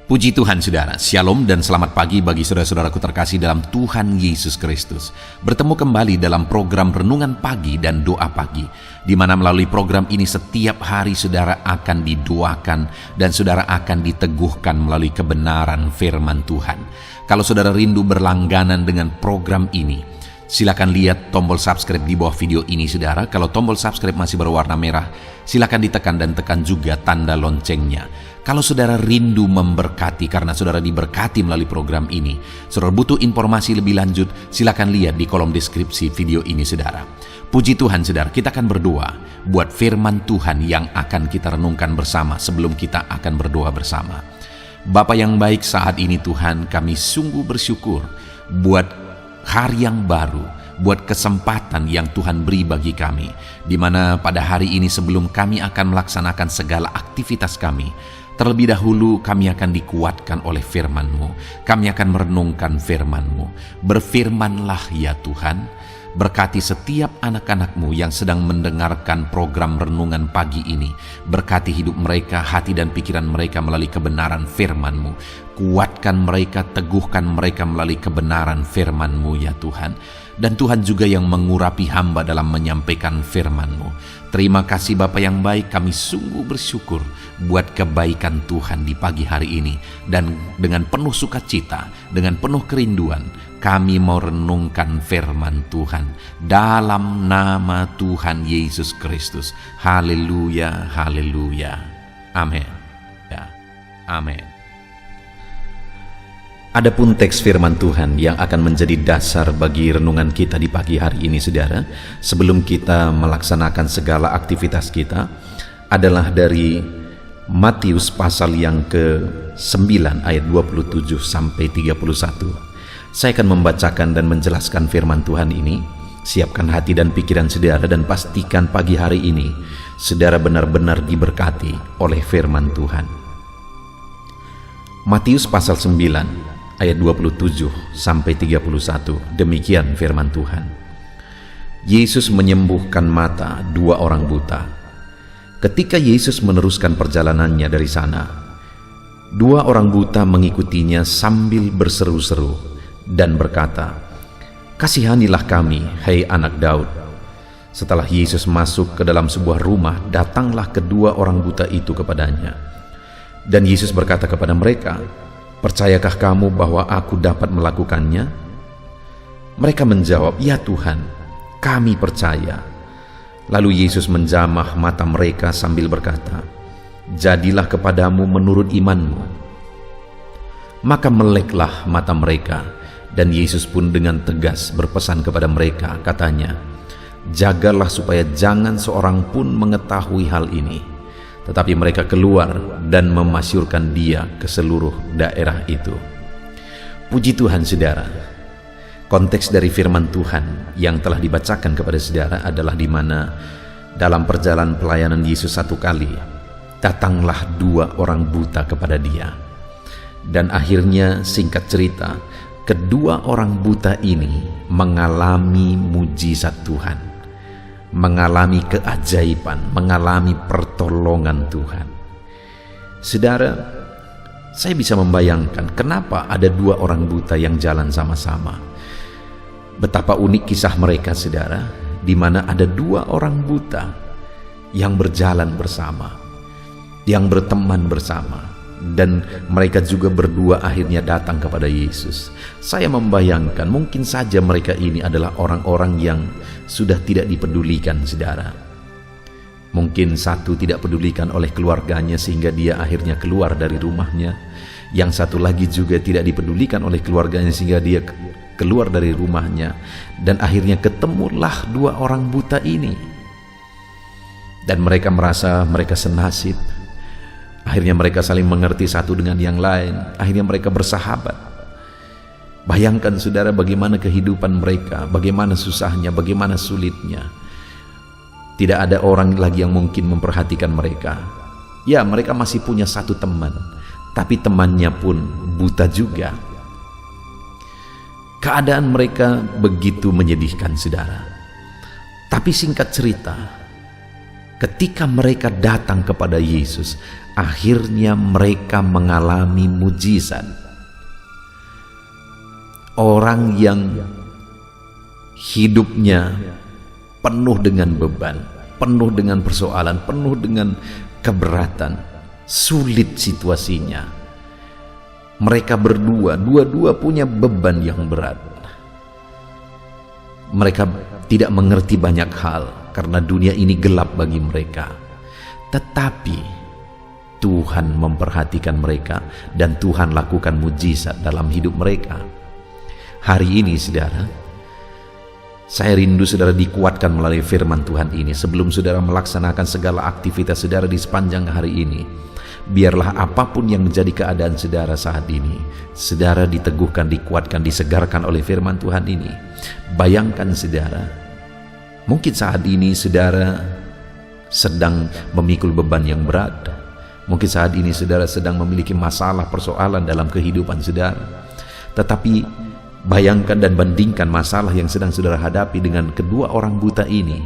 Puji Tuhan saudara, Shalom dan selamat pagi bagi saudara-saudaraku terkasih dalam Tuhan Yesus Kristus. Bertemu kembali dalam program Renungan Pagi dan Doa Pagi, di mana melalui program ini setiap hari saudara akan didoakan dan saudara akan diteguhkan melalui kebenaran firman Tuhan. Kalau saudara rindu berlangganan dengan program ini, silakan lihat tombol subscribe di bawah video ini saudara. Kalau tombol subscribe masih berwarna merah, silakan ditekan dan tekan juga tanda loncengnya. Kalau saudara rindu memberkati karena saudara diberkati melalui program ini, saudara butuh informasi lebih lanjut, silakan lihat di kolom deskripsi video ini saudara. Puji Tuhan saudara, kita akan berdoa buat firman Tuhan yang akan kita renungkan bersama sebelum kita akan berdoa bersama. Bapa yang baik, saat ini Tuhan kami sungguh bersyukur buat hari yang baru, buat kesempatan yang Tuhan beri bagi kami, di mana pada hari ini sebelum kami akan melaksanakan segala aktivitas kami, terlebih dahulu kami akan dikuatkan oleh firman-Mu. Kami akan merenungkan firman-Mu. Berfirmanlah ya Tuhan, berkati setiap anak-anak-Mu yang sedang mendengarkan program renungan pagi ini. Berkati hidup mereka, hati dan pikiran mereka melalui kebenaran firman-Mu. Kuatkan mereka, teguhkan mereka melalui kebenaran firman-Mu ya Tuhan. Dan Tuhan juga yang mengurapi hamba dalam menyampaikan firman-Mu. Terima kasih Bapa yang baik, kami sungguh bersyukur buat kebaikan Tuhan di pagi hari ini. Dan dengan penuh sukacita, dengan penuh kerinduan, kami mau renungkan firman Tuhan dalam nama Tuhan Yesus Kristus. Haleluya, haleluya. Amin. Ya, amin. Adapun teks firman Tuhan yang akan menjadi dasar bagi renungan kita di pagi hari ini saudara, sebelum kita melaksanakan segala aktivitas kita, adalah dari Matius pasal yang ke-9 ayat 27 sampai 31. Saya akan membacakan dan menjelaskan firman Tuhan ini. Siapkan hati dan pikiran saudara dan pastikan pagi hari ini saudara benar-benar diberkati oleh firman Tuhan. Matius pasal 9 ayat 27 sampai 31, demikian firman Tuhan. Yesus menyembuhkan mata dua orang buta. Ketika Yesus meneruskan perjalanannya dari sana, dua orang buta mengikutinya sambil berseru-seru dan berkata, "Kasihanilah kami, hai anak Daud." Setelah Yesus masuk ke dalam sebuah rumah, datanglah kedua orang buta itu kepadanya. Dan Yesus berkata kepada mereka, "Percayakah kamu bahwa aku dapat melakukannya?" Mereka menjawab, "Ya Tuhan, kami percaya." Lalu Yesus menjamah mata mereka sambil berkata, "Jadilah kepadamu menurut imanmu." Maka meleklah mata mereka, dan Yesus pun dengan tegas berpesan kepada mereka, katanya, "Jagalah supaya jangan seorang pun mengetahui hal ini." Tetapi mereka keluar dan memasyurkan dia ke seluruh daerah itu. Puji Tuhan saudara. Konteks dari firman Tuhan yang telah dibacakan kepada saudara adalah di mana dalam perjalanan pelayanan Yesus satu kali, datanglah dua orang buta kepada dia. Dan akhirnya singkat cerita, kedua orang buta ini mengalami mujizat Tuhan, mengalami keajaiban, mengalami pertolongan Tuhan. Saudara, saya bisa membayangkan kenapa ada dua orang buta yang jalan sama-sama. Betapa unik kisah mereka saudara, di mana ada dua orang buta yang berjalan bersama, yang berteman bersama, dan mereka juga berdua akhirnya datang kepada Yesus. Saya membayangkan mungkin saja mereka ini adalah orang-orang yang sudah tidak dipedulikan saudara. Mungkin satu tidak pedulikan oleh keluarganya sehingga dia akhirnya keluar dari rumahnya. Yang satu lagi juga tidak dipedulikan oleh keluarganya sehingga dia keluar dari rumahnya. Dan akhirnya ketemulah dua orang buta ini. Dan mereka merasa mereka senasib. Akhirnya mereka saling mengerti satu dengan yang lain. Akhirnya mereka bersahabat. Bayangkan saudara bagaimana kehidupan mereka, bagaimana susahnya, bagaimana sulitnya. Tidak ada orang lagi yang mungkin memperhatikan mereka. Ya, mereka masih punya satu teman, tapi temannya pun buta juga. Keadaan mereka begitu menyedihkan saudara. Tapi singkat cerita, ketika mereka datang kepada Yesus, akhirnya mereka mengalami mujizat. Orang yang hidupnya penuh dengan beban, penuh dengan persoalan, penuh dengan keberatan, sulit situasinya. Mereka dua-dua punya beban yang berat. Mereka tidak mengerti banyak hal karena dunia ini gelap bagi mereka. Tetapi Tuhan memperhatikan mereka dan Tuhan lakukan mujizat dalam hidup mereka. Hari ini saudara, saya rindu saudara dikuatkan melalui firman Tuhan ini. Sebelum saudara melaksanakan segala aktivitas saudara di sepanjang hari ini, biarlah apapun yang menjadi keadaan saudara saat ini, saudara diteguhkan, dikuatkan, disegarkan oleh firman Tuhan ini. Bayangkan saudara, mungkin saat ini saudara sedang memikul beban yang berat. Mungkin saat ini saudara sedang memiliki masalah, persoalan dalam kehidupan saudara. Tetapi bayangkan dan bandingkan masalah yang sedang saudara hadapi dengan kedua orang buta ini.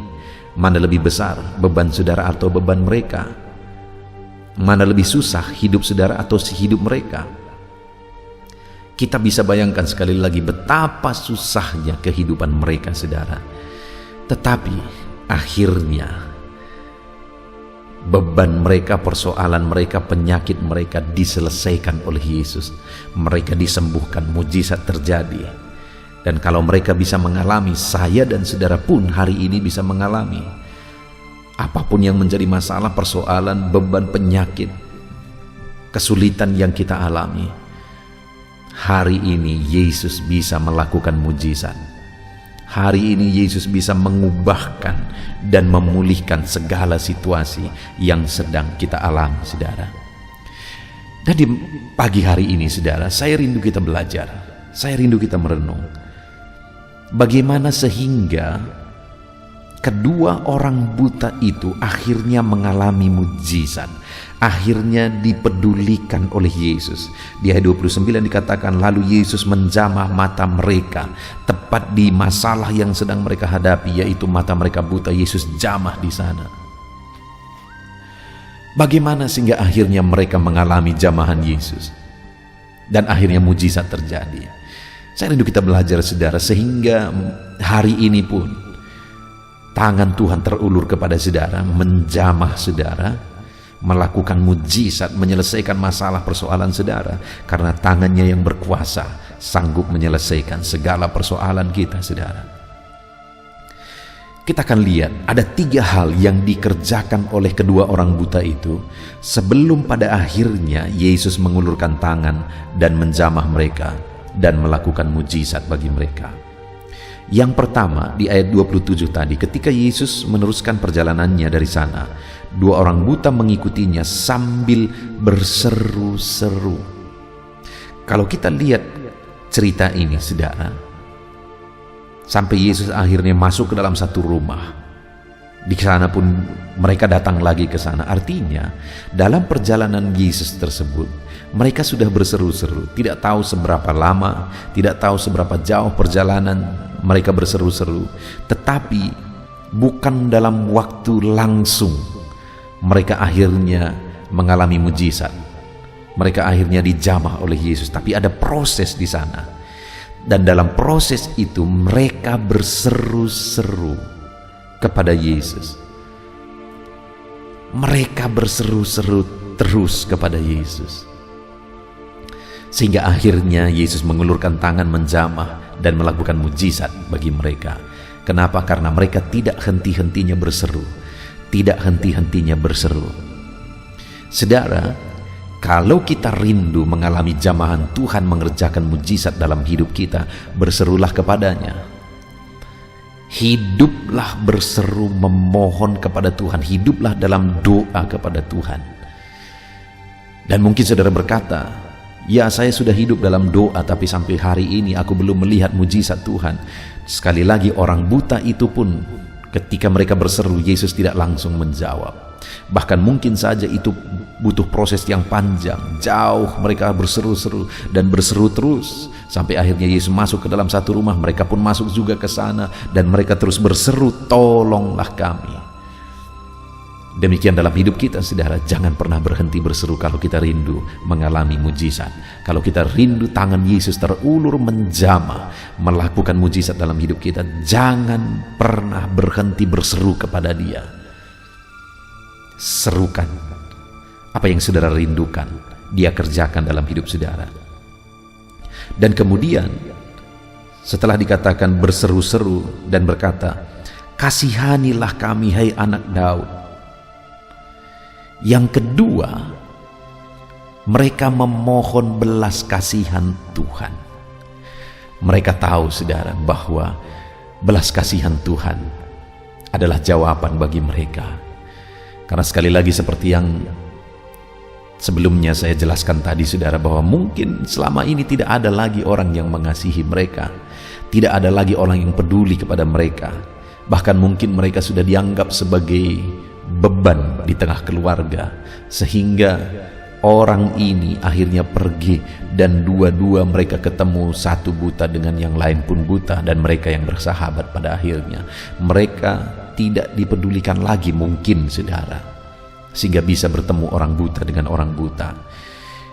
Mana lebih besar beban saudara atau beban mereka? Mana lebih susah hidup saudara atau hidup mereka? Kita bisa bayangkan sekali lagi betapa susahnya kehidupan mereka saudara. Tetapi akhirnya beban mereka, persoalan mereka, penyakit mereka diselesaikan oleh Yesus. Mereka disembuhkan, mujizat terjadi. Dan kalau mereka bisa mengalami, saya dan saudara pun hari ini bisa mengalami. Apapun yang menjadi masalah, persoalan, beban, penyakit, kesulitan yang kita alami, hari ini Yesus bisa melakukan mujizat. Hari ini Yesus bisa mengubahkan dan memulihkan segala situasi yang sedang kita alami, saudara. Dan di pagi hari ini, saudara, saya rindu kita belajar. Saya rindu kita merenung. Bagaimana sehingga kedua orang buta itu akhirnya mengalami mujizat. Akhirnya dipedulikan oleh Yesus. Di ayat 29 dikatakan, lalu Yesus menjamah mata mereka. Tepat di masalah yang sedang mereka hadapi, yaitu mata mereka buta, Yesus jamah di sana. Bagaimana sehingga akhirnya mereka mengalami jamahan Yesus dan akhirnya mujizat terjadi? Saya rindu kita belajar, saudara, sehingga hari ini pun tangan Tuhan terulur kepada saudara, menjamah saudara, melakukan mujizat, menyelesaikan masalah persoalan saudara, karena tangannya yang berkuasa sanggup menyelesaikan segala persoalan kita, saudara. Kita akan lihat ada 3 hal yang dikerjakan oleh kedua orang buta itu sebelum pada akhirnya Yesus mengulurkan tangan dan menjamah mereka dan melakukan mujizat bagi mereka. Yang pertama di ayat 27 tadi, ketika Yesus meneruskan perjalanannya dari sana, 2 orang buta mengikutinya sambil berseru-seru. Kalau kita lihat cerita ini, saudara, sampai Yesus akhirnya masuk ke dalam satu rumah. Di sana pun mereka datang lagi ke sana. Artinya dalam perjalanan Yesus tersebut, mereka sudah berseru-seru. Tidak tahu seberapa lama, tidak tahu seberapa jauh perjalanan mereka berseru-seru. Tetapi bukan dalam waktu langsung mereka akhirnya mengalami mujizat. Mereka akhirnya dijamah oleh Yesus. Tapi ada proses di sana. Dan dalam proses itu mereka berseru-seru kepada Yesus. Mereka berseru-seru terus kepada Yesus. Sehingga akhirnya Yesus mengulurkan tangan menjamah dan melakukan mujizat bagi mereka. Kenapa? Karena mereka tidak henti-hentinya berseru. Tidak henti-hentinya berseru. Saudara, kalau kita rindu mengalami jamahan Tuhan mengerjakan mujizat dalam hidup kita, berserulah kepadanya. Hiduplah berseru memohon kepada Tuhan. Hiduplah dalam doa kepada Tuhan. Dan mungkin saudara berkata, ya, saya sudah hidup dalam doa, tapi sampai hari ini aku belum melihat mujizat Tuhan. Sekali lagi, orang buta itu pun ketika mereka berseru, Yesus tidak langsung menjawab. Bahkan mungkin saja itu butuh proses yang panjang, jauh mereka berseru-seru dan berseru terus. Sampai akhirnya Yesus masuk ke dalam satu rumah, mereka pun masuk juga ke sana dan mereka terus berseru, tolonglah kami. Demikian dalam hidup kita, saudara, jangan pernah berhenti berseru kalau kita rindu mengalami mujizat. Kalau kita rindu tangan Yesus terulur menjamah melakukan mujizat dalam hidup kita, jangan pernah berhenti berseru kepada Dia. Serukan apa yang saudara rindukan, Dia kerjakan dalam hidup saudara. Dan kemudian setelah dikatakan berseru-seru dan berkata, "Kasihanilah kami, hai anak Daud." Yang kedua, mereka memohon belas kasihan Tuhan. Mereka tahu, saudara, bahwa belas kasihan Tuhan adalah jawaban bagi mereka. Karena sekali lagi seperti yang sebelumnya saya jelaskan tadi, saudara, bahwa mungkin selama ini tidak ada lagi orang yang mengasihi mereka. Tidak ada lagi orang yang peduli kepada mereka. Bahkan mungkin mereka sudah dianggap sebagai beban di tengah keluarga, sehingga orang ini akhirnya pergi dan dua-dua mereka ketemu, satu buta dengan yang lain pun buta, dan mereka yang bersahabat pada akhirnya mereka tidak dipedulikan lagi mungkin, saudara, sehingga bisa bertemu orang buta dengan orang buta,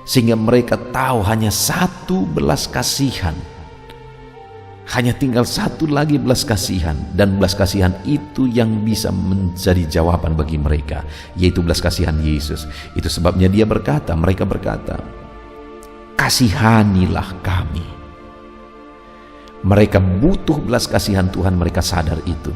sehingga mereka tahu hanya satu belas kasihan. Hanya tinggal satu lagi belas kasihan, dan belas kasihan itu yang bisa menjadi jawaban bagi mereka, yaitu belas kasihan Yesus. Itu sebabnya mereka berkata, "Kasihanilah kami." Mereka butuh belas kasihan Tuhan, mereka sadar itu.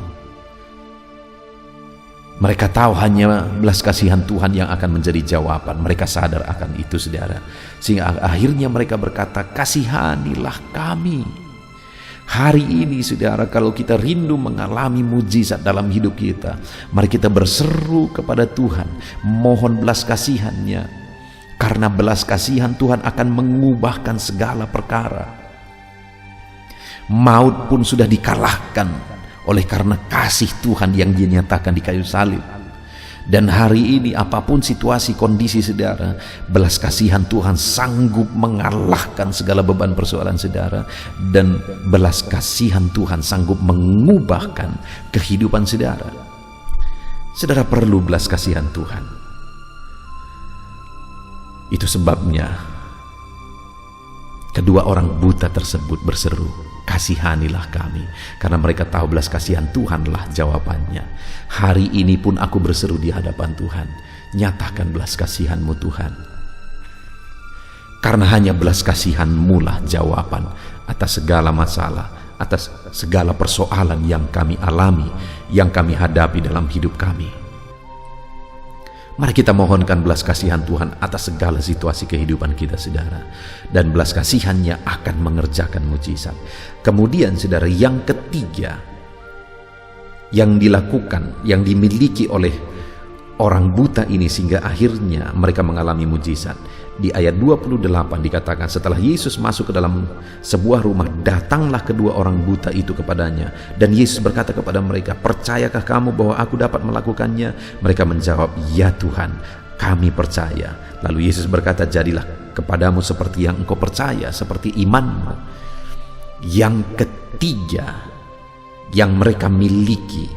Mereka tahu hanya belas kasihan Tuhan yang akan menjadi jawaban. Mereka sadar akan itu, saudara. Sehingga akhirnya mereka berkata, "Kasihanilah kami." Hari ini, saudara, kalau kita rindu mengalami mujizat dalam hidup kita, mari kita berseru kepada Tuhan, mohon belas kasihan-Nya. Karena belas kasihan Tuhan akan mengubahkan segala perkara. Maut pun sudah dikalahkan oleh karena kasih Tuhan yang dinyatakan di kayu salib. Dan hari ini apapun situasi kondisi saudara, belas kasihan Tuhan sanggup mengalahkan segala beban persoalan saudara, dan belas kasihan Tuhan sanggup mengubahkan kehidupan saudara. Saudara perlu belas kasihan Tuhan. Itu sebabnya kedua orang buta tersebut berseru, "Kasihanilah kami," karena mereka tahu belas kasihan Tuhanlah jawabannya. Hari ini pun aku berseru di hadapan Tuhan, nyatakan belas kasihan-Mu Tuhan. Karena hanya belas kasihan-Mu lah jawaban atas segala masalah, atas segala persoalan yang kami alami, yang kami hadapi dalam hidup kami. Mari kita mohonkan belas kasihan Tuhan atas segala situasi kehidupan kita, saudara. Dan belas kasihan-Nya akan mengerjakan mujizat. Kemudian, saudara, yang ketiga yang dilakukan, yang dimiliki oleh orang buta ini sehingga akhirnya mereka mengalami mujizat. Di ayat 28 dikatakan, setelah Yesus masuk ke dalam sebuah rumah, datanglah kedua orang buta itu kepadanya. Dan Yesus berkata kepada mereka, "Percayakah kamu bahwa aku dapat melakukannya?" Mereka menjawab, "Ya Tuhan, kami percaya." Lalu Yesus berkata, "Jadilah kepadamu seperti yang engkau percaya, seperti imanmu." Yang ketiga yang mereka miliki,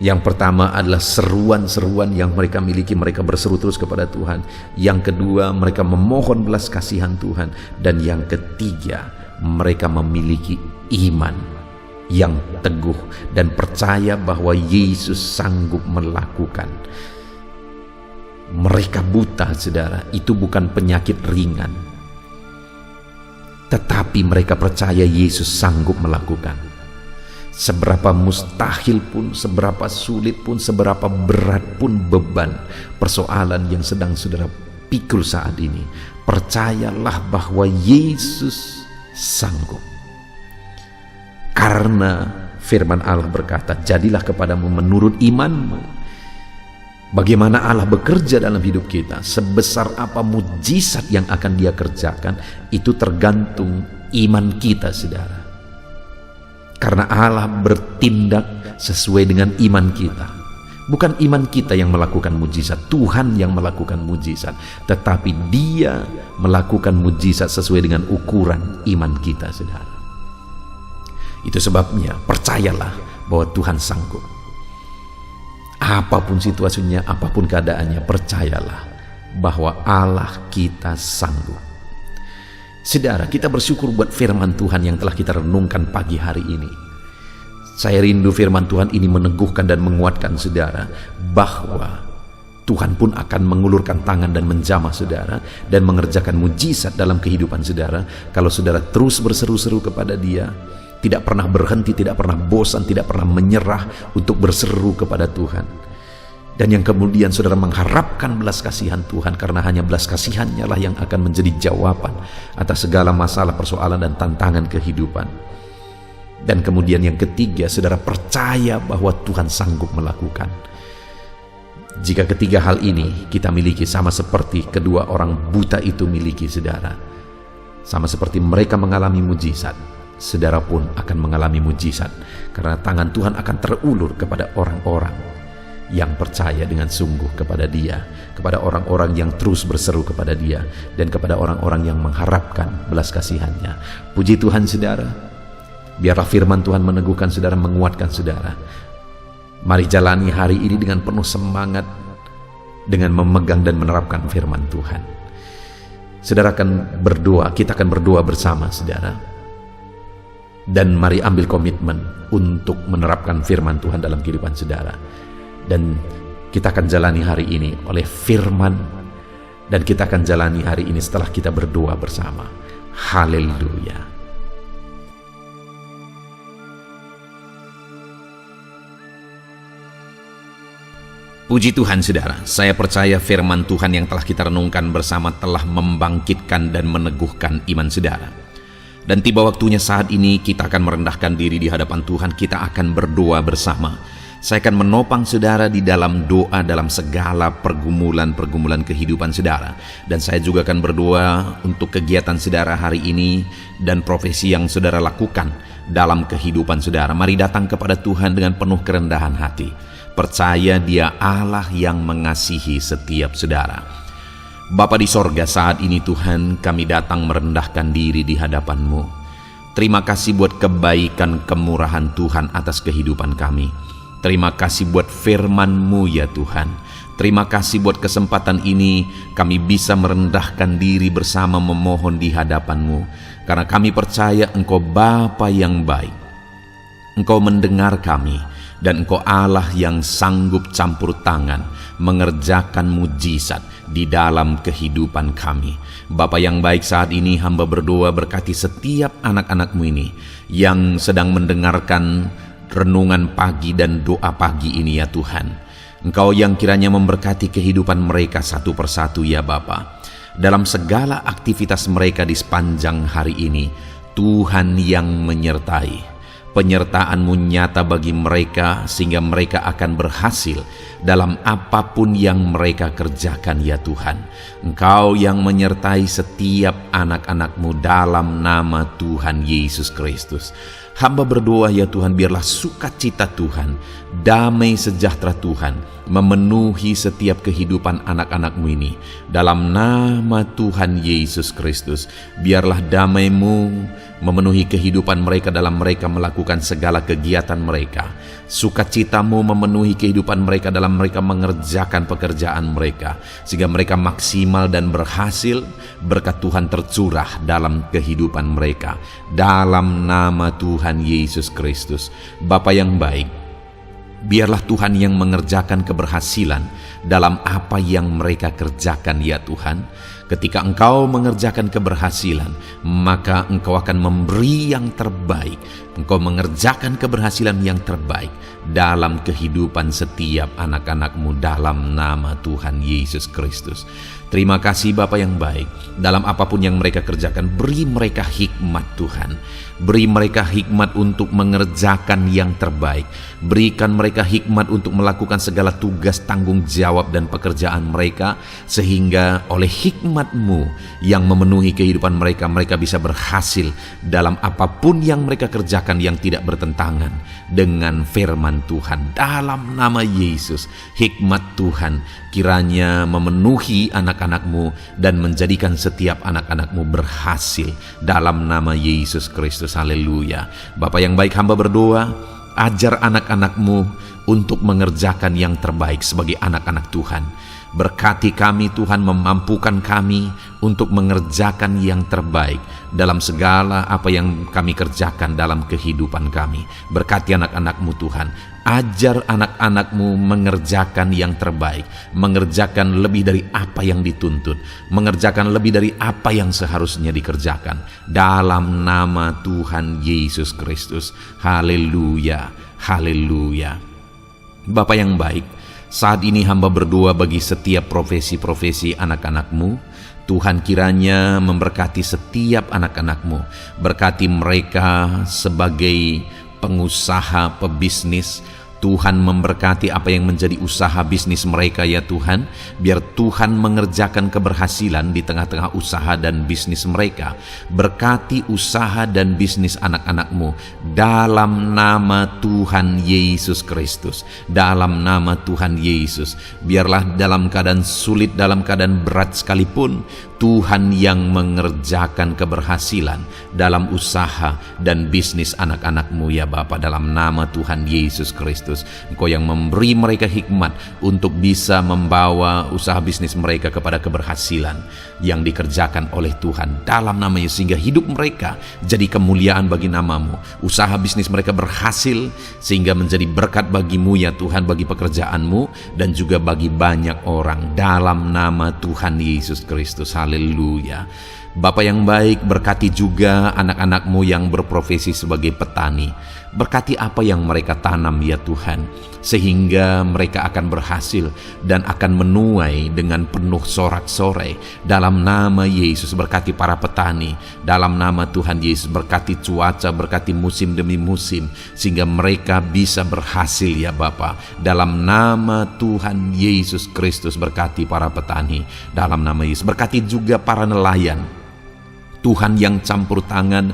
yang pertama adalah seruan-seruan yang mereka miliki, mereka berseru terus kepada Tuhan. Yang kedua, mereka memohon belas kasihan Tuhan. Dan yang ketiga, mereka memiliki iman yang teguh dan percaya bahwa Yesus sanggup melakukan. Mereka buta, saudara, itu bukan penyakit ringan, tetapi mereka percaya Yesus sanggup melakukan. Seberapa mustahil pun, seberapa sulit pun, seberapa berat pun beban persoalan yang sedang saudara pikul saat ini, percayalah bahwa Yesus sanggup. Karena firman Allah berkata, "Jadilah kepadamu menurut imanmu." Bagaimana Allah bekerja dalam hidup kita, sebesar apa mujizat yang akan Dia kerjakan, itu tergantung iman kita, saudara. Karena Allah bertindak sesuai dengan iman kita. Bukan iman kita yang melakukan mujizat, Tuhan yang melakukan mujizat. Tetapi Dia melakukan mujizat sesuai dengan ukuran iman kita, saudara. Itu sebabnya percayalah bahwa Tuhan sanggup. Apapun situasinya, apapun keadaannya, percayalah bahwa Allah kita sanggup. Saudara, kita bersyukur buat firman Tuhan yang telah kita renungkan pagi hari ini. Saya rindu firman Tuhan ini meneguhkan dan menguatkan saudara bahwa Tuhan pun akan mengulurkan tangan dan menjamah saudara dan mengerjakan mujizat dalam kehidupan saudara kalau saudara terus berseru-seru kepada Dia, tidak pernah berhenti, tidak pernah bosan, tidak pernah menyerah untuk berseru kepada Tuhan. Dan yang kemudian saudara mengharapkan belas kasihan Tuhan, karena hanya belas kasihan-Nya lah yang akan menjadi jawaban atas segala masalah, persoalan dan tantangan kehidupan. Dan kemudian yang ketiga, saudara percaya bahwa Tuhan sanggup melakukan. Jika ketiga hal ini kita miliki, sama seperti kedua orang buta itu miliki saudara, sama seperti mereka mengalami mujizat, saudara pun akan mengalami mujizat, karena tangan Tuhan akan terulur kepada orang-orang yang percaya dengan sungguh kepada Dia, kepada orang-orang yang terus berseru kepada Dia, dan kepada orang-orang yang mengharapkan belas kasihan-Nya. Puji Tuhan saudara, biarlah firman Tuhan meneguhkan saudara, menguatkan saudara. Mari jalani hari ini dengan penuh semangat, dengan memegang dan menerapkan firman Tuhan. Saudara akan berdoa, kita akan berdoa bersama saudara. Dan mari ambil komitmen untuk menerapkan firman Tuhan dalam kehidupan saudara. Dan kita akan jalani hari ini oleh firman, dan kita akan jalani hari ini setelah kita berdoa bersama. Haleluya. Puji Tuhan saudara, saya percaya firman Tuhan yang telah kita renungkan bersama telah membangkitkan dan meneguhkan iman saudara. Dan tiba waktunya saat ini kita akan merendahkan diri di hadapan Tuhan, kita akan berdoa bersama. Saya akan menopang saudara di dalam doa dalam segala pergumulan-pergumulan kehidupan saudara. Dan saya juga akan berdoa untuk kegiatan saudara hari ini dan profesi yang saudara lakukan dalam kehidupan saudara. Mari datang kepada Tuhan dengan penuh kerendahan hati. Percaya Dia Allah yang mengasihi setiap saudara. Bapa di sorga, saat ini Tuhan kami datang merendahkan diri di hadapan-Mu. Terima kasih buat kebaikan kemurahan Tuhan atas kehidupan kami. Terima kasih buat firman-Mu ya Tuhan. Terima kasih buat kesempatan ini kami bisa merendahkan diri bersama memohon di hadapan-Mu. Karena kami percaya Engkau Bapa yang baik. Engkau mendengar kami. Dan Engkau Allah yang sanggup campur tangan mengerjakan mujizat di dalam kehidupan kami. Bapa yang baik, saat ini hamba berdoa berkati setiap anak-anak-Mu ini yang sedang mendengarkan renungan pagi dan doa pagi ini ya Tuhan. Engkau yang kiranya memberkati kehidupan mereka satu persatu ya Bapa. Dalam segala aktivitas mereka di sepanjang hari ini, Tuhan yang menyertai. Penyertaan-Mu nyata bagi mereka sehingga mereka akan berhasil dalam apapun yang mereka kerjakan ya Tuhan. Engkau yang menyertai setiap anak-anak-Mu dalam nama Tuhan Yesus Kristus. Hamba berdoa ya Tuhan, biarlah sukacita Tuhan, damai sejahtera Tuhan memenuhi setiap kehidupan anak-anak-Mu ini. Dalam nama Tuhan Yesus Kristus, biarlah damai-Mu memenuhi kehidupan mereka dalam mereka melakukan segala kegiatan mereka. Sukacita-Mu memenuhi kehidupan mereka dalam mereka mengerjakan pekerjaan mereka, sehingga mereka maksimal dan berhasil. Berkat Tuhan tercurah dalam kehidupan mereka. Dalam nama Tuhan Yesus Kristus. Bapa yang baik, biarlah Tuhan yang mengerjakan keberhasilan dalam apa yang mereka kerjakan ya Tuhan. Ketika Engkau mengerjakan keberhasilan, maka Engkau akan memberi yang terbaik. Engkau mengerjakan keberhasilan yang terbaik dalam kehidupan setiap anak-anak-Mu dalam nama Tuhan Yesus Kristus. Terima kasih Bapa yang baik. Dalam apapun yang mereka kerjakan, beri mereka hikmat Tuhan. Beri mereka hikmat untuk mengerjakan yang terbaik. Berikan mereka hikmat untuk melakukan segala tugas, tanggung jawab dan pekerjaan mereka, sehingga oleh hikmat-Mu yang memenuhi kehidupan mereka, mereka bisa berhasil dalam apapun yang mereka kerjakan yang tidak bertentangan dengan firman Tuhan. Dalam nama Yesus, hikmat Tuhan kiranya memenuhi anak-anak-Mu dan menjadikan setiap anak-anak-Mu berhasil dalam nama Yesus Kristus. Haleluya. Bapa yang baik, hamba berdoa Ajar anak-anak-Mu untuk mengerjakan yang terbaik sebagai anak-anak Tuhan. Berkati kami Tuhan, memampukan kami untuk mengerjakan yang terbaik dalam segala apa yang kami kerjakan dalam kehidupan kami. Berkati anak-anak-Mu Tuhan, ajar anak-anak-Mu mengerjakan yang terbaik, mengerjakan lebih dari apa yang dituntut, mengerjakan lebih dari apa yang seharusnya dikerjakan. Dalam nama Tuhan Yesus Kristus. Haleluya, haleluya. Bapa yang baik, saat ini hamba berdoa bagi setiap profesi-profesi anak-anak-Mu. Tuhan kiranya memberkati setiap anak-anak-Mu. Berkati mereka sebagai pengusaha, pebisnis. Tuhan memberkati apa yang menjadi usaha bisnis mereka ya Tuhan. Biar Tuhan mengerjakan keberhasilan di tengah-tengah usaha dan bisnis mereka. Berkati usaha dan bisnis anak-anak-Mu dalam nama Tuhan Yesus Kristus. Dalam nama Tuhan Yesus. Biarlah dalam keadaan sulit, dalam keadaan berat sekalipun, Tuhan yang mengerjakan keberhasilan dalam usaha dan bisnis anak-anak-Mu ya Bapa, dalam nama Tuhan Yesus Kristus. Engkau yang memberi mereka hikmat untuk bisa membawa usaha bisnis mereka kepada keberhasilan yang dikerjakan oleh Tuhan dalam nama Yesus, sehingga hidup mereka jadi kemuliaan bagi nama-Mu. Usaha bisnis mereka berhasil sehingga menjadi berkat bagi-Mu ya Tuhan, bagi pekerjaan-Mu dan juga bagi banyak orang dalam nama Tuhan Yesus Kristus. Haleluya. Bapa yang baik, berkati juga anak-anak-Mu yang berprofesi sebagai petani. Berkati apa yang mereka tanam ya Tuhan, sehingga mereka akan berhasil dan akan menuai dengan penuh sorak-sorai. Dalam nama Yesus, berkati para petani. Dalam nama Tuhan Yesus, berkati cuaca, berkati musim demi musim, sehingga mereka bisa berhasil ya Bapa. Dalam nama Tuhan Yesus Kristus, berkati para petani. Dalam nama Yesus, berkati juga para nelayan. Tuhan yang campur tangan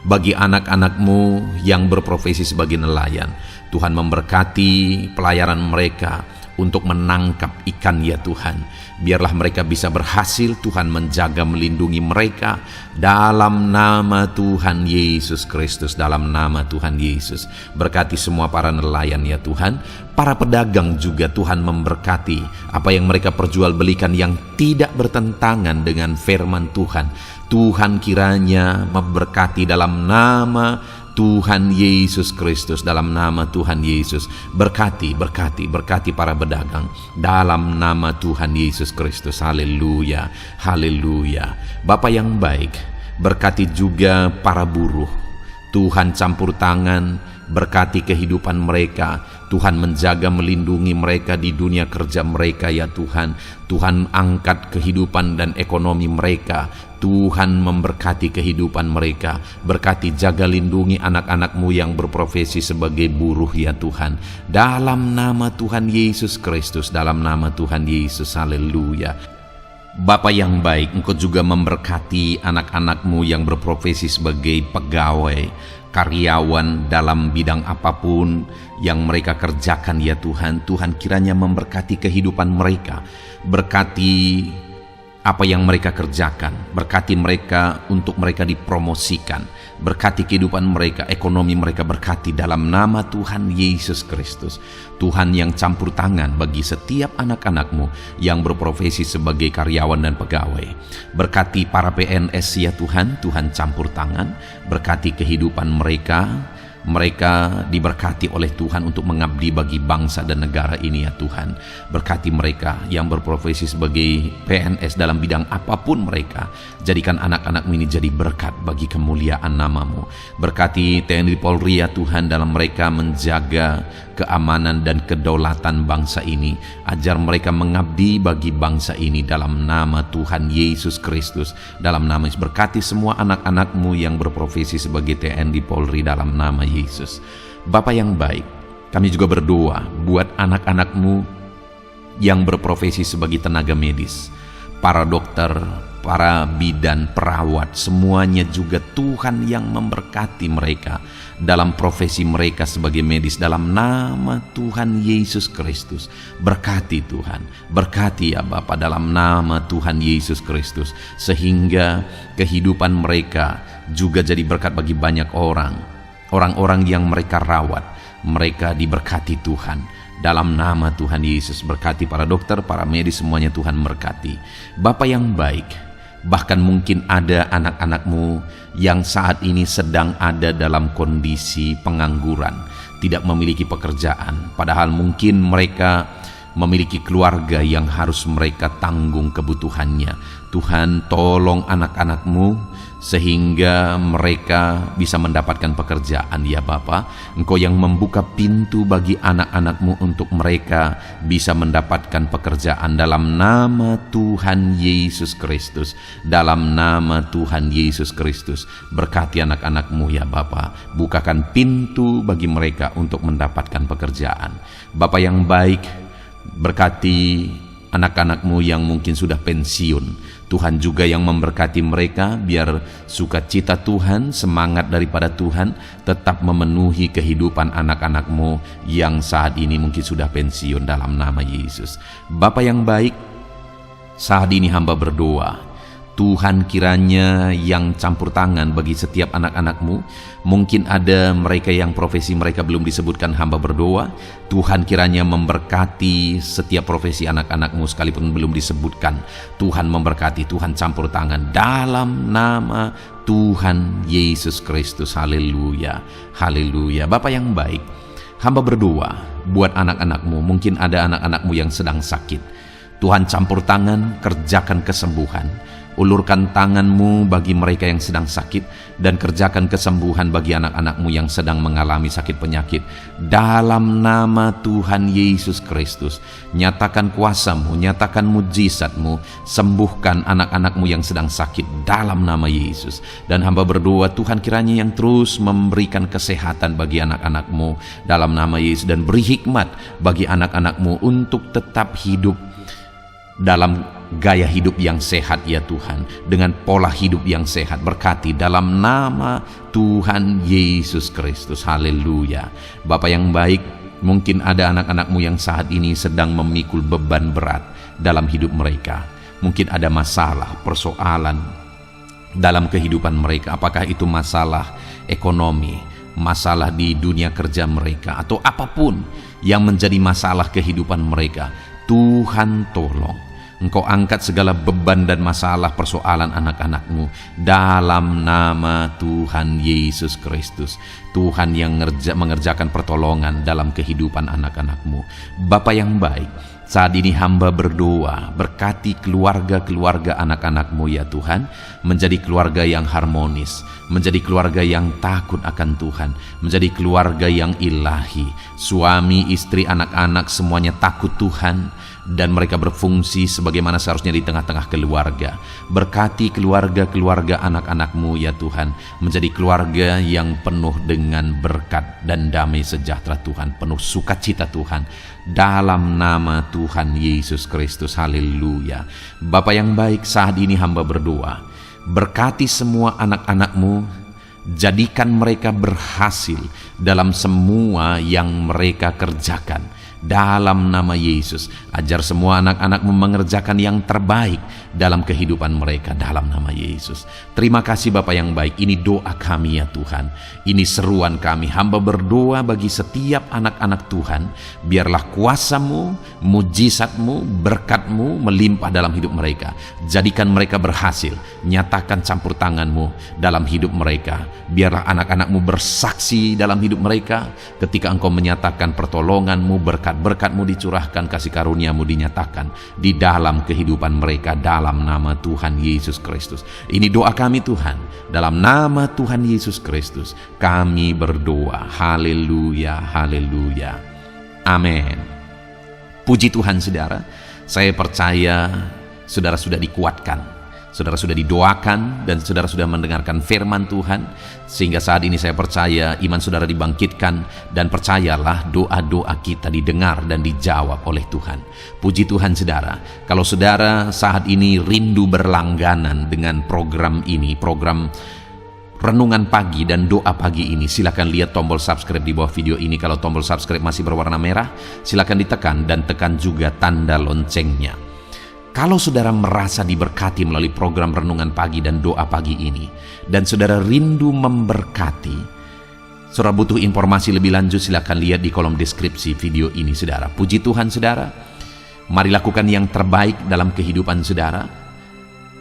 bagi anak-anak-Mu yang berprofesi sebagai nelayan. Tuhan memberkati pelayaran mereka untuk menangkap ikan ya Tuhan. Biarlah mereka bisa berhasil, Tuhan menjaga melindungi mereka dalam nama Tuhan Yesus Kristus. Dalam nama Tuhan Yesus, berkati semua para nelayan ya Tuhan. Para pedagang juga Tuhan memberkati apa yang mereka perjualbelikan yang tidak bertentangan dengan firman Tuhan. Tuhan kiranya memberkati dalam nama Tuhan Yesus Kristus. Dalam nama Tuhan Yesus, berkati para pedagang dalam nama Tuhan Yesus Kristus. Haleluya, haleluya. Bapa yang baik, berkati juga para buruh. Tuhan campur tangan, berkati kehidupan mereka. Tuhan menjaga melindungi mereka di dunia kerja mereka ya Tuhan. Tuhan angkat kehidupan dan ekonomi mereka. Tuhan memberkati kehidupan mereka. Berkati, jaga, lindungi anak-anak-Mu yang berprofesi sebagai buruh ya Tuhan. Dalam nama Tuhan Yesus Kristus. Dalam nama Tuhan Yesus. Haleluya. Bapa yang baik, Engkau juga memberkati anak-anak-Mu yang berprofesi sebagai pegawai, karyawan dalam bidang apapun yang mereka kerjakan ya Tuhan. Tuhan kiranya memberkati kehidupan mereka. Berkati apa yang mereka kerjakan, berkati mereka untuk mereka dipromosikan, berkati kehidupan mereka, ekonomi mereka, berkati dalam nama Tuhan Yesus Kristus. Tuhan yang campur tangan bagi setiap anak-anak-Mu yang berprofesi sebagai karyawan dan pegawai. Berkati para PNS ya Tuhan, Tuhan campur tangan, berkati kehidupan mereka. Mereka diberkati oleh Tuhan untuk mengabdi bagi bangsa dan negara ini ya Tuhan. Berkati mereka yang berprofesi sebagai PNS dalam bidang apapun mereka. Jadikan anak-anak ini jadi berkat bagi kemuliaan nama-Mu. Berkati TNI Polri ya Tuhan, dalam mereka menjaga keamanan dan kedaulatan bangsa ini. Ajar mereka mengabdi bagi bangsa ini dalam nama Tuhan Yesus Kristus. Dalam nama Yesus, berkati semua anak-anak-Mu yang berprofesi sebagai TNI Polri dalam nama Yesus. Bapa yang baik, kami juga berdoa buat anak-anak-Mu yang berprofesi sebagai tenaga medis, para dokter, para bidan, perawat, semuanya juga Tuhan yang memberkati mereka dalam profesi mereka sebagai medis dalam nama Tuhan Yesus Kristus. Berkati Tuhan, berkati ya Bapa dalam nama Tuhan Yesus Kristus, sehingga kehidupan mereka juga jadi berkat bagi banyak orang. Orang-orang yang mereka rawat, mereka diberkati Tuhan. Dalam nama Tuhan Yesus, berkati para dokter, para medis, semuanya Tuhan berkati. Bapa yang baik, bahkan mungkin ada anak-anakmu yang saat ini sedang ada dalam kondisi pengangguran, tidak memiliki pekerjaan, padahal mungkin mereka memiliki keluarga yang harus mereka tanggung kebutuhannya. Tuhan, tolong anak-anakmu sehingga mereka bisa mendapatkan pekerjaan ya Bapa. Engkau yang membuka pintu bagi anak-anakmu untuk mereka bisa mendapatkan pekerjaan dalam nama Tuhan Yesus Kristus. Dalam nama Tuhan Yesus Kristus, berkati anak-anakmu ya Bapa. Bukakan pintu bagi mereka untuk mendapatkan pekerjaan. Bapa yang baik, berkati anak-anakmu yang mungkin sudah pensiun. Tuhan juga yang memberkati mereka, biar sukacita Tuhan, semangat daripada Tuhan tetap memenuhi kehidupan anak-anakmu yang saat ini mungkin sudah pensiun dalam nama Yesus. Bapa yang baik, saat ini hamba berdoa, Tuhan kiranya yang campur tangan bagi setiap anak-anakmu. Mungkin ada mereka yang profesi mereka belum disebutkan, hamba berdoa Tuhan kiranya memberkati setiap profesi anak-anakmu sekalipun belum disebutkan. Tuhan memberkati, Tuhan campur tangan dalam nama Tuhan Yesus Kristus. Haleluya, haleluya. Bapa yang baik, hamba berdoa buat anak-anakmu. Mungkin ada anak-anakmu yang sedang sakit. Tuhan campur tangan, kerjakan kesembuhan. Ulurkan tanganmu bagi mereka yang sedang sakit dan kerjakan kesembuhan bagi anak-anakmu yang sedang mengalami sakit penyakit. Dalam nama Tuhan Yesus Kristus, nyatakan kuasamu, nyatakan mujizatmu, sembuhkan anak-anakmu yang sedang sakit dalam nama Yesus. Dan hamba berdoa Tuhan kiranya yang terus memberikan kesehatan bagi anak-anakmu dalam nama Yesus, dan beri hikmat bagi anak-anakmu untuk tetap hidup dalam gaya hidup yang sehat ya Tuhan, dengan pola hidup yang sehat. Berkati dalam nama Tuhan Yesus Kristus. Haleluya. Bapa yang baik, mungkin ada anak-anakmu yang saat ini sedang memikul beban berat dalam hidup mereka. Mungkin ada masalah, persoalan dalam kehidupan mereka. Apakah itu masalah ekonomi, masalah di dunia kerja mereka, atau apapun yang menjadi masalah kehidupan mereka. Tuhan tolong, Engkau angkat segala beban dan masalah persoalan anak-anakmu dalam nama Tuhan Yesus Kristus. Tuhan yang mengerjakan pertolongan dalam kehidupan anak-anakmu. Bapa yang baik, saat ini hamba berdoa, berkati keluarga-keluarga anak-anakmu ya Tuhan, menjadi keluarga yang harmonis, menjadi keluarga yang takut akan Tuhan, menjadi keluarga yang ilahi. Suami, istri, anak-anak semuanya takut Tuhan, dan mereka berfungsi sebagaimana seharusnya di tengah-tengah keluarga. Berkati keluarga-keluarga anak-anakmu ya Tuhan, menjadi keluarga yang penuh dengan berkat dan damai sejahtera Tuhan, penuh sukacita Tuhan, dalam nama Tuhan Yesus Kristus. Haleluya. Bapa yang baik, saat ini hamba berdoa, berkati semua anak-anakmu, jadikan mereka berhasil dalam semua yang mereka kerjakan. Dalam nama Yesus, ajar semua anak-anakmu mengerjakan yang terbaik dalam kehidupan mereka dalam nama Yesus. Terima kasih Bapa yang baik, ini doa kami ya Tuhan, ini seruan kami. Hamba berdoa bagi setiap anak-anak Tuhan, biarlah kuasamu, mujizatmu, berkatmu melimpah dalam hidup mereka. Jadikan mereka berhasil, nyatakan campur tanganmu dalam hidup mereka. Biarlah anak-anakmu bersaksi dalam hidup mereka ketika engkau menyatakan pertolonganmu, berkat-berkatmu dicurahkan, kasih karuniamu dinyatakan di dalam kehidupan mereka dalam nama Tuhan Yesus Kristus. Ini doa kami Tuhan, dalam nama Tuhan Yesus Kristus kami berdoa. Haleluya, haleluya, amin. Puji Tuhan saudara, saya percaya saudara sudah dikuatkan, saudara sudah didoakan, dan saudara sudah mendengarkan firman Tuhan, sehingga saat ini saya percaya iman saudara dibangkitkan, dan percayalah doa-doa kita didengar dan dijawab oleh Tuhan. Puji Tuhan saudara, kalau saudara saat ini rindu berlangganan dengan program ini, program Renungan Pagi dan Doa Pagi ini, silakan lihat tombol subscribe di bawah video ini. Kalau tombol subscribe masih berwarna merah, silakan ditekan dan tekan juga tanda loncengnya. Kalau saudara merasa diberkati melalui program Renungan Pagi dan Doa Pagi ini, dan saudara rindu memberkati Saudara butuh informasi lebih lanjut, silakan lihat di kolom deskripsi video ini, saudara. Puji Tuhan, saudara. Mari lakukan yang terbaik dalam kehidupan saudara,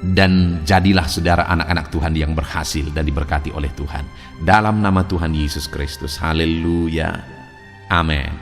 dan jadilah saudara anak-anak Tuhan yang berhasil dan diberkati oleh Tuhan. Dalam nama Tuhan Yesus Kristus. Haleluya. Amin.